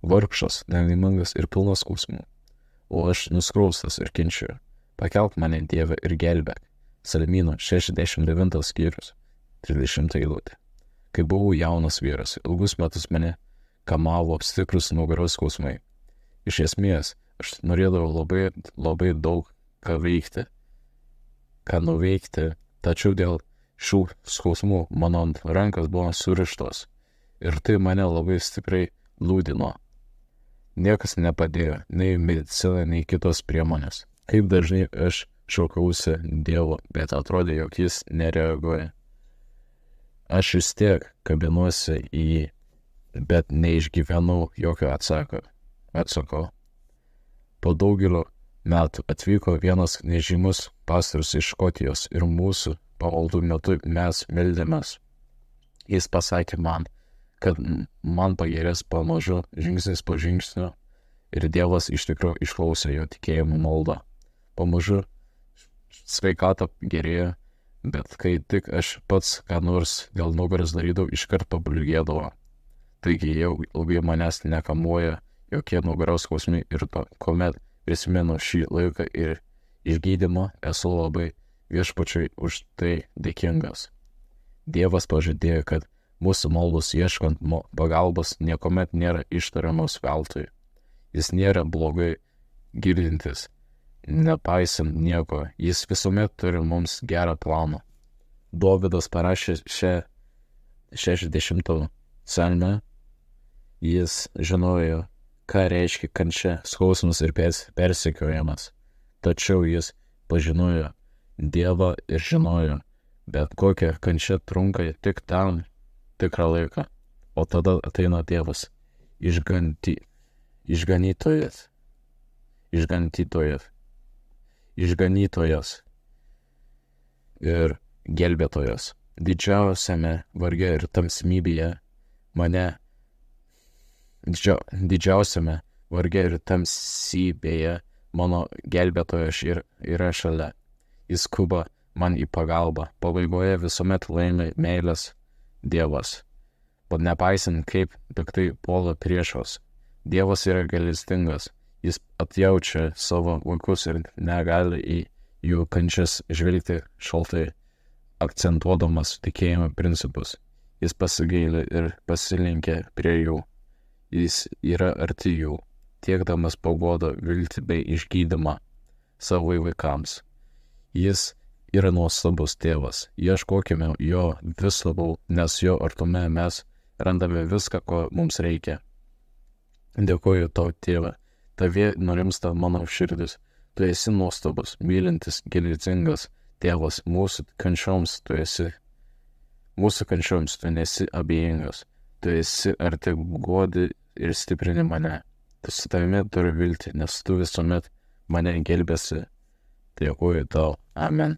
vargšas, nelaimingas ir pilnas skausmų, o aš nuskriaustas ir kenčiu. Pakelk mane, Dieve, ir gelbėk. Psalmyno 69 skyrius, 30 eilutė. Kai buvau jaunas vyras, ilgus metus mane kamavo stiprus nugaros skausmai. Iš esmės, aš norėdavau labai daug ką nuveikti, tačiau dėl šių skausmų mano rankas buvo surištos ir tai mane labai stipriai liūdino. Niekas nepadėjo, nei medicina, nei kitos priemonės. Kaip dažnai aš šaukausi Dievo, bet atrodė, jog jis nereaguoja. Aš vis tiek kabinuosi į jį, bet neišgyvenau jokio atsako. Po daugelio metų atvyko vienas nežymus pastorius iš Škotijos ir mūsų pamaldų metu mes meldėmės. Jis pasakė man, kad man pagerės pamažu, žingsnis po žingsnio, ir Dievas iš tikrųjų išklausė jo tikėjimo maldą. Pamažu sveikata gerėjo, bet kai tik aš pats ką nors dėl nugaros darydavau, iškart pablogėdavo. Taigi jau ilgai manęs nekamuoja jokie nugaros skausmai ir kuomet prisimenu šį laiką ir išgydymą, esu labai viešpačiui už tai dėkingas. Dievas pažadėjo, kad mūsų maldos ieškant pagalbos niekuomet nėra ištariamos veltui. Jis nėra blogai girdintis, nepaisant nieko, jis visuomet turi mums gerą planą. Dovydas parašė 60 psalmę, jis žinojo, ką reiškia kančia, skausmas ir persekiojimas. Tačiau jis pažinojo Dievą ir žinojo, bet kokia kančia trunka tik tam tikrą laiką, o tada ateina Dievas, išganytojas ir gelbėtojas. Didžiausiame varge ir tamsybėje mano gelbėtojas yra šalia. Jis skuba man į pagalbą. Pabaigoje visuomet laimi meilės Dievas. Bet nepaisant kaip piktai puola priešas, Dievas yra gailestingas. Jis atjaučia savo vaikus ir negali į jų kančias žvelgti šaltai, akcentuodamas tikėjimo principus. Jis pasigaili ir pasilenkia prie jų. Jis yra arti jų, tiekdamas paguodą, viltį bei išgydymą savo vaikams. Jis yra nuostabus tėvas. Ieškokime jo vis labiau, nes jo artume mes randame viską, ko mums reikia. Dėkoju tau, tėve. Tavie nurimsta mano širdis. Tu esi nuostabus, mylintis, gailestingas tėvas. Mūsų kančioms tu nesi abejingas. Tu esi arti guodi ir stiprini mane. Tu su tavimi turiu viltį, nes tu visuomet mane gelbėsi. Dėkoju tau. Amen.